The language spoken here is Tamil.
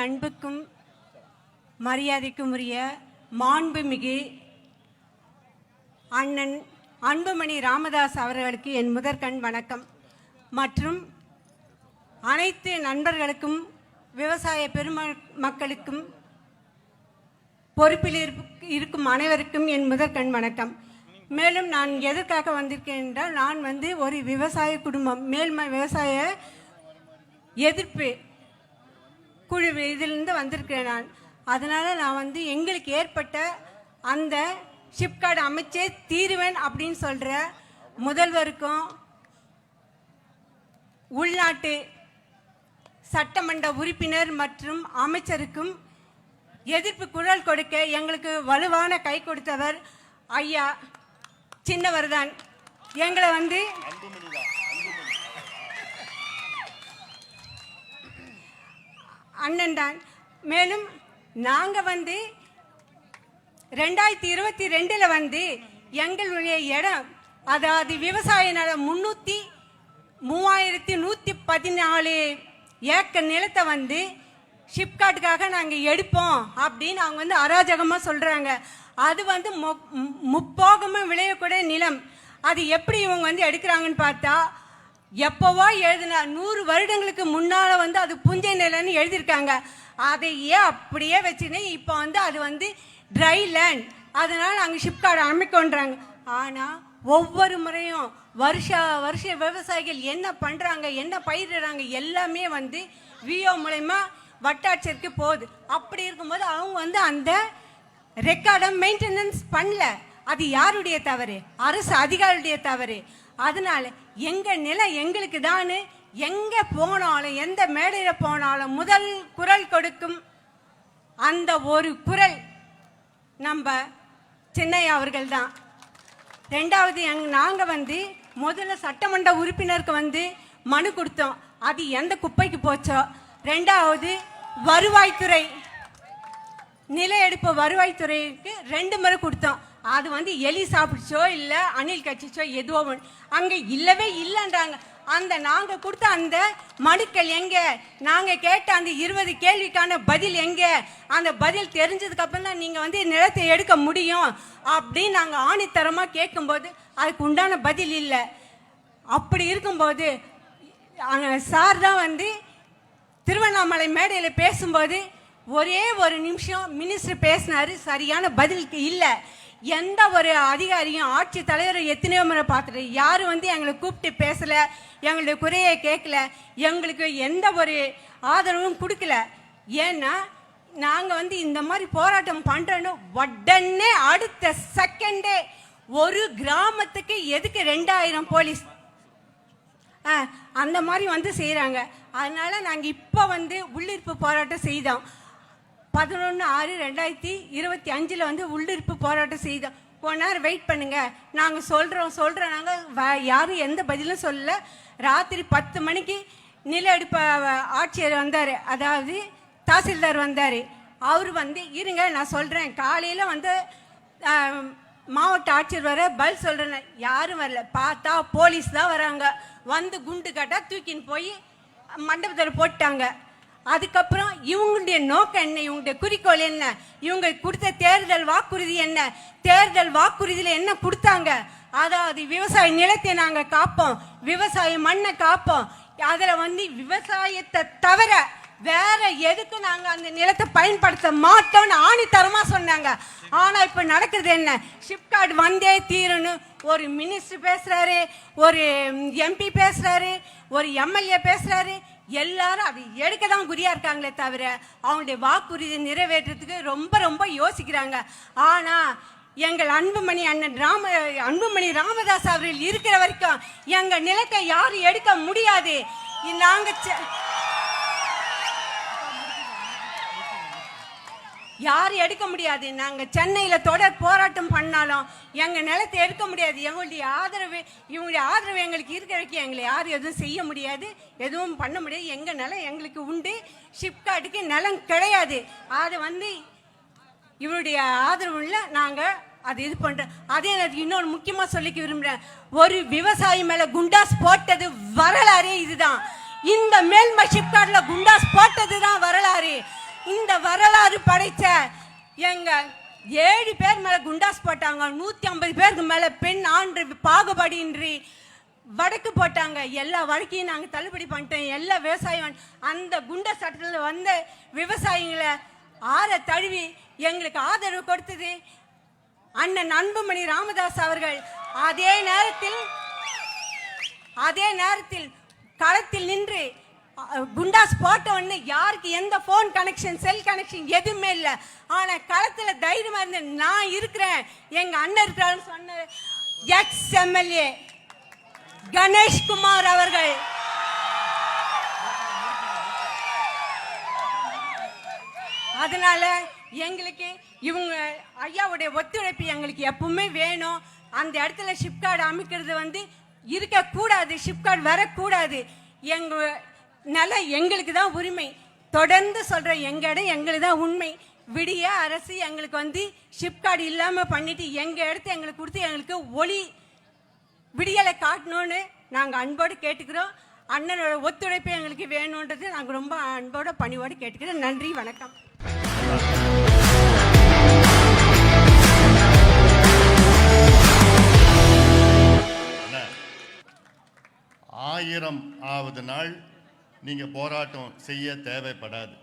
அன்புக்கும் மரியாதைக்கும் உரிய மாண்புமிகு அண்ணன் அன்புமணி ராமதாஸ் அவர்களுக்கு என் முதற்கண் வணக்கம். மற்றும் அனைத்து நண்பர்களுக்கும் விவசாய பெருமக்களுக்கும் பொறுப்பில் இருக்கும் அனைவருக்கும் என் முதற்கண் வணக்கம். மேலும் நான் எதற்காக வந்திருக்கேன் என்றால், நான் ஒரு விவசாய குடும்பம், விவசாய எதிர்ப்பு குழு இதிலிருந்து வந்திருக்கிறேன். அதனால் நான் எங்களுக்கு ஏற்பட்ட அந்த ஷிப்கார்டு அமைச்சே தீருவேன் அப்படின்னு சொல்கிற முதல்வருக்கும் உள்நாட்டு சட்டமன்ற உறுப்பினர் மற்றும் அமைச்சருக்கும் எதிர்ப்பு குரல் கொடுக்க எங்களுக்கு வலுவான கை கொடுத்தவர் ஐயா சின்னவர் தான். எங்களை அண்ணன் தான். மேலும் நாங்கள் 2022 எங்களுடைய இடம், அதாவது விவசாய நிலம் 3114 ஏக்கர் நிலத்தை ஷிப்கார்டுக்காக நாங்கள் எடுப்போம் அப்படின்னு அவங்க அராஜகமாக சொல்கிறாங்க. அது முப்போகமாக விளையக்கூடிய நிலம். அது எப்படி இவங்க எடுக்கிறாங்கன்னு பார்த்தா, எப்போவோ எழுதினா 100 வருடங்களுக்கு முன்னால் அது புஞ்சை நிலன்னு எழுதியிருக்காங்க. அதையே அப்படியே வச்சுன்னு இப்போ அது ட்ரை லேண்ட். அதனால் நாங்கள் ஷிப்கார்டு அமைக்கொன்றாங்க. ஆனால் ஒவ்வொரு முறையும் வருஷ விவசாயிகள் என்ன பண்ணுறாங்க, என்ன பயிரிடுறாங்க, எல்லாமே விஓ மூலயமா வட்டாட்சியருக்கு போகுது. அப்படி இருக்கும்போது அவங்க அந்த ரெக்கார்டை மெயின்டெனன்ஸ் பண்ணல. அது யாருடைய தவறு? அரசு அதிகாரியுடைய தவறு. அதனால எங்கள் நிலம் எங்களுக்கு தான். எங்கே போனாலும், எந்த மேடையில் போனாலும் முதல் குரல் கொடுக்கும் அந்த ஒரு குரல் நம்ம சின்னையா அவர்கள் தான். ரெண்டாவது, நாங்கள் முதல்ல சட்டமன்ற உறுப்பினருக்கு மனு கொடுத்தோம். அது எந்த குப்பைக்கு போச்சோ. ரெண்டாவது, வருவாய்த்துறை நில எடுப்பு வருவாய்த்துறைக்கு 2 முறை கொடுத்தோம். அது எலி சாப்பிடுச்சோ இல்லை அணில் கட்சிச்சோ எதுவோ அங்கே இல்லவே இல்லைன்றாங்க. நாங்கள் கொடுத்த அந்த மனுக்கள் எங்கே? நாங்கள் கேட்ட அந்த 20 கேள்விக்கான பதில் எங்கே? அந்த பதில் தெரிஞ்சதுக்கு அப்புறம் தான் நீங்கள் நிலத்தை எடுக்க முடியும் அப்படின்னு நாங்கள் ஆணித்தரமாக கேட்கும்போது அதுக்கு உண்டான பதில் இல்லை. அப்படி இருக்கும்போது சார் தான் திருவண்ணாமலை மேடையில் பேசும்போது ஒரே ஒரு நிமிஷம் மினிஸ்டர் பேசினாரு, சரியான பதிலுக்கு இல்லை. எந்த ஒரு அதிகாரியும் ஆட்சி தலைவரை எத்தனையோ முறை பார்த்துட்டு யாரும் எங்களை கூப்பிட்டு பேசலை, எங்களுடைய குறையை கேட்கல, எங்களுக்கு எந்த ஒரு ஆதரவும் கொடுக்கல. ஏன்னா நாங்கள் இந்த மாதிரி போராட்டம் பண்ணுறோன்னு உடனே அடுத்த செகண்டே ஒரு கிராமத்துக்கு எதுக்கு 2000 போலீஸ் அந்த மாதிரி செய்கிறாங்க. அதனால நாங்கள் இப்போ உள்ளிருப்பு போராட்டம் செய்தோம். 11/6/2025 உள்ளிருப்பு போராட்டம் செய்தோம். கொஞ்ச நேரம் வெயிட் பண்ணுங்க, நாங்கள் சொல்கிறோம். நாங்கள் யாரும் எந்த பதிலும் சொல்லலை. ராத்திரி 10 மணிக்கு நில எடுப்ப ஆட்சியர் வந்தார், அதாவது தாசில்தார் வந்தார். அவர் இருங்க நான் சொல்கிறேன். காலையில் மாவட்ட ஆட்சியர் வர பதில் சொல்கிறேன். யாரும் வரல. பார்த்தா போலீஸ் தான் வராங்க. குண்டு கட்டா தூக்கின்னு போய் மண்டபத்தில் போட்டாங்க. அதுக்கப்புறம் இவங்களுடைய நோக்கம் என்ன, இவங்களுடைய குறிக்கோள் என்ன, இவங்க கொடுத்த தேர்தல் வாக்குறுதி என்ன, தேர்தல் வாக்குறுதியில் என்ன கொடுத்தாங்க? அதாவது விவசாய நிலத்தை நாங்கள் காப்போம், விவசாய மண்ணை காப்போம், அதில் விவசாயத்தை தவிர வேற எதுக்கு நாங்கள் அந்த நிலத்தை பயன்படுத்த மாட்டோம்னு ஆணித்தரமாக சொன்னாங்க. ஆனால் இப்போ நடக்கிறது என்ன? ஷிப்கார்டு வந்தே தீருன்னு ஒரு மினிஸ்டர் பேசுகிறாரு, ஒரு எம்பி பேசுகிறாரு, ஒரு எம்எல்ஏ பேசுகிறாரு. எல்லாரும் அது எடுக்க தான் குறியா இருக்காங்களே தவிர அவங்களுடைய வாக்குறுதி நிறைவேற்றத்துக்கு ரொம்ப ரொம்ப யோசிக்கிறாங்க. ஆனால் எங்கள் அன்புமணி ராமதாஸ் அவர்கள் இருக்கிற வரைக்கும் எங்கள் நிலத்தை யாரும் எடுக்க முடியாது. யாரும் எடுக்க முடியாது. நாங்கள் சென்னையில் தொடர் போராட்டம் பண்ணாலும் எங்கள் நிலத்தை எடுக்க முடியாது. இவங்களுடைய ஆதரவு எங்களுக்கு இருக்கிற வரைக்கும் எங்களை யாரும் எதுவும் செய்ய முடியாது, எதுவும் பண்ண முடியாது. எங்கள் நிலம் எங்களுக்கு உண்டு. ஷிப்கார்டுக்கு நிலம் கிடையாது. அது இவருடைய ஆதரவு இல்லை. நாங்கள் அது இது பண்ணுறோம். அதே நேரத்துக்கு இன்னொரு முக்கியமாக சொல்லிக்க விரும்புகிறேன். ஒரு விவசாயி மேலே குண்டாஸ் போட்டது வரலாறே இதுதான். இந்த மேல்மை ஷிப்கார்டில் குண்டாஸ் போட்டது தான் வரலாறு. அந்த வரலாறு படைச்ச எங்க 7 பேர் மேல குண்டாஸ் போட்டாங்க, 150 பேருக்கு மேல பெண் ஆண் பாகுபாடின்றி வழக்கு போட்டாங்க. எல்லா வழக்கையும் நாங்கள் தள்ளுபடி பண்ணிட்டோம். எல்லா விவசாயம் அந்த குண்ட சட்டத்தில் வந்த விவசாயிகளை ஆற தழுவி எங்களுக்கு ஆதரவு கொடுத்தது அண்ணன் அன்புமணி ராமதாஸ் அவர்கள். அதே நேரத்தில் களத்தில் நின்று குண்டாஸ் போட்டவன்னு யாருக்கு எந்த போன் கனெக்ஷன் செல் கனெக்ஷன் எதுவுமே இல்லை. ஆனா களத்துல தைரியமா இருந்து நான் இருக்கிறேன், எங்க அண்ணன் இருக்கிறாருன்னு சொன்ன எக்ஸ் எம்எல்ஏ கணேஷ்குமார் அவர்கள். அதனால எங்களுக்கு இவங்க ஐயாவுடைய ஒத்துழைப்பு எங்களுக்கு எப்பவுமே வேணும். அந்த இடத்துல ஷிப்கார்டு அமைக்கிறது வந்து இருக்கக்கூடாது, ஷிப்கார்டு வரக்கூடாது. எங்க நிலம் எங்களுக்கு தான் உரிமை. தொடர்ந்து சொல்ற எங்க இடம் எங்களுக்கு தான் உண்மை. விடிய அரசு எங்களுக்கு வந்து ஷிப்கார்டு இல்லாம பண்ணிட்டு எங்க இடத்த எங்களுக்கு கொடுத்து எங்களுக்கு ஒளி விடியலை காட்டணும்னு நாங்க அன்போடு கேட்டுக்கிறோம். அண்ணனோட ஒத்துழைப்பு எங்களுக்கு வேணும்ன்றது நாங்க ரொம்ப அன்போட பணிவோடு கேட்டுக்கிறோம். நன்றி, வணக்கம். ஆயிரம் ஆவது நாள் நீங்க போராட்டம் செய்ய தேவைப்படாது.